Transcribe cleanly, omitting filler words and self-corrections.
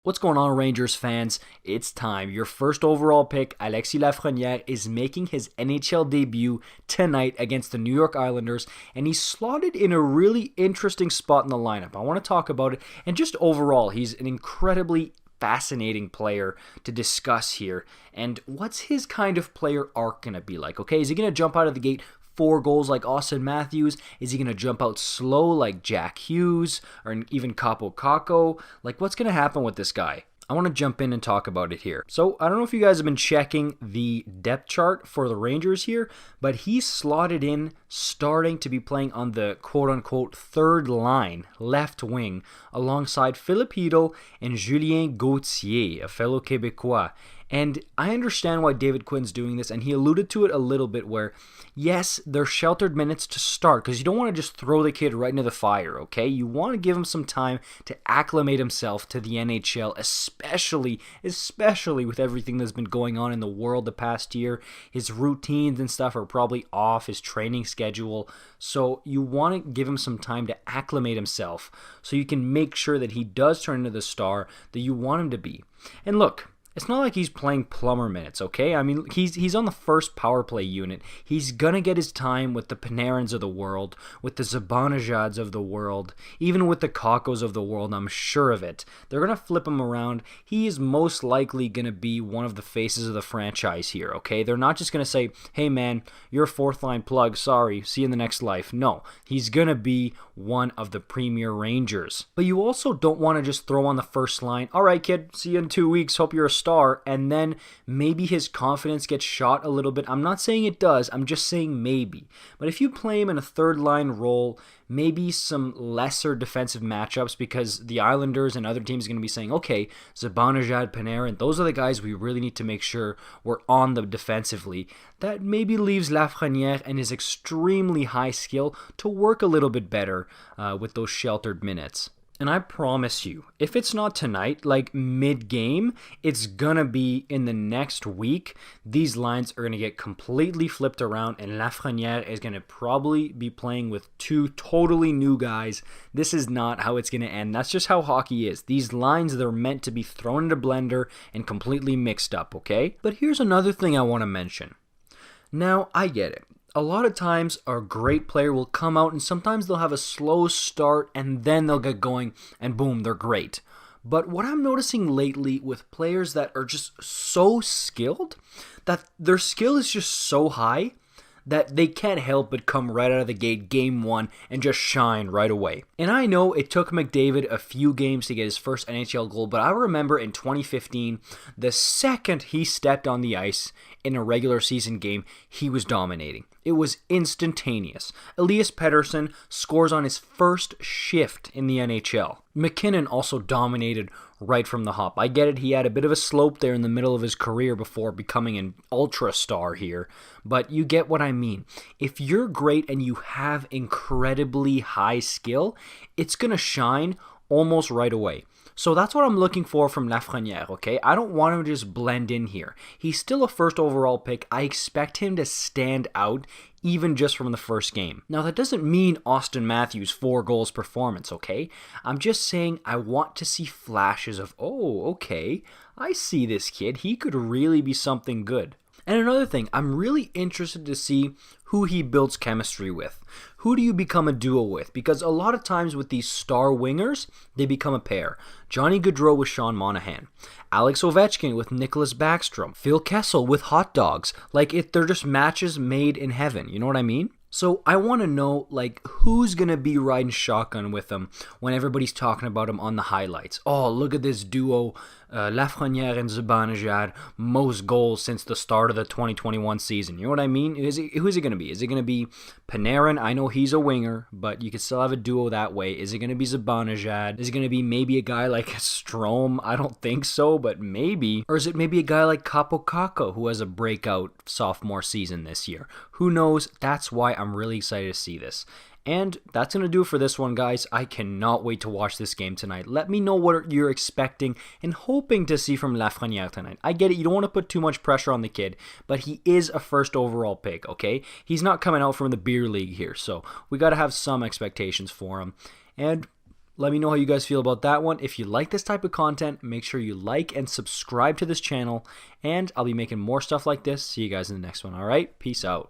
What's going on, Rangers fans? It's time. Your first overall pick, Alexis Lafreniere, is making his NHL debut tonight against the New York Islanders, and he's slotted in a really interesting spot in the lineup. I want to talk about it, and just overall, he's an incredibly fascinating player to discuss here. And what's his kind of player arc going to be like? Okay, is he going to jump out of the gate 4 goals like Austin Matthews? Is he going to jump out slow like Jack Hughes or even Capo Caco? Like, what's going to happen with this guy? I want to jump in and talk about it here. So, I don't know if you guys have been checking the depth chart for the Rangers here, but he's slotted in starting to be playing on the quote-unquote third line, left wing, alongside Filipino and Julien Gauthier, a fellow Québécois. And I understand why David Quinn's doing this, and he alluded to it a little bit where, yes, they're sheltered minutes to start, because you don't want to just throw the kid right into the fire, okay? You want to give him some time to acclimate himself to the NHL, especially with everything that's been going on in the world the past year. His routines and stuff are probably off, his training schedule, so you want to give him some time to acclimate himself so you can make sure that he does turn into the star that you want him to be. And look, it's not like he's playing plumber minutes, okay? I mean, he's on the first power play unit. He's gonna get his time with the Panarins of the world, with the Zibanejads of the world, even with the Kakos of the world, I'm sure of it. They're gonna flip him around. He is most likely gonna be one of the faces of the franchise here, okay? They're not just gonna say, hey man, you're a fourth line plug, sorry, see you in the next life. No, he's gonna be one of the premier Rangers. But you also don't want to just throw on the first line, all right kid, see you in 2 weeks, hope you're a star, and then maybe his confidence gets shot a little bit. I'm not saying it does, I'm just saying maybe. But if you play him in a third line role, maybe some lesser defensive matchups, because the Islanders and other teams are going to be saying, okay, Zibanejad, Panarin, those are the guys we really need to make sure we're on them defensively. That maybe leaves Lafreniere and his extremely high skill to work a little bit better with those sheltered minutes. And I promise you, if it's not tonight, like mid-game, it's gonna be in the next week. These lines are gonna get completely flipped around, and Lafreniere is gonna probably be playing with 2 totally new guys. This is not how it's gonna end. That's just how hockey is. These lines, they're meant to be thrown into blender and completely mixed up, okay? But here's another thing I want to mention. Now, I get it. A lot of times a great player will come out and sometimes they'll have a slow start and then they'll get going and boom, they're great. But what I'm noticing lately with players that are just so skilled, that their skill is just so high that they can't help but come right out of the gate game 1 and just shine right away. And I know it took McDavid a few games to get his first NHL goal, but I remember in 2015, the second he stepped on the ice in a regular season game, he was dominating. It was instantaneous. Elias Pettersson scores on his first shift in the NHL. McKinnon also dominated right from the hop. I get it, he had a bit of a slope there in the middle of his career before becoming an ultra star here, but you get what I mean. If you're great and you have incredibly high skill, it's going to shine almost right away. So that's what I'm looking for from Lafreniere, okay? I don't want him to just blend in here. He's still a first overall pick. I expect him to stand out even just from the first game. Now, that doesn't mean Austin Matthews' 4 goals performance, okay? I'm just saying I want to see flashes of, oh, okay, I see this kid. He could really be something good. And another thing, I'm really interested to see who he builds chemistry with. Who do you become a duo with? Because a lot of times with these star wingers, they become a pair. Johnny Gaudreau with Sean Monahan. Alex Ovechkin with Nicholas Backstrom. Phil Kessel with Hot Dogs. Like, they're just matches made in heaven. You know what I mean? So I want to know, like, who's going to be riding shotgun with them when everybody's talking about them on the highlights. Oh, look at this duo, Lafreniere and Zibanejad, most goals since the start of the 2021 season. You know what I mean? Who's it going to be? Is it going to be Panarin? I know he's a winger, but you could still have a duo that way. Is it going to be Zibanejad? Is it going to be maybe a guy like Strome? I don't think so, but maybe. Or is it maybe a guy like Capo Caco who has a breakout sophomore season this year? Who knows? That's why I'm really excited to see this. And that's going to do it for this one, guys. I cannot wait to watch this game tonight. Let me know what you're expecting and hoping to see from Lafreniere tonight. I get it, you don't want to put too much pressure on the kid, but he is a first overall pick, okay? He's not coming out from the beer league here, so we got to have some expectations for him. And Let me know how you guys feel about that one. If you like this type of content, make sure you like and subscribe to this channel, and I'll be making more stuff like this. See you guys in the next one. All right, peace out.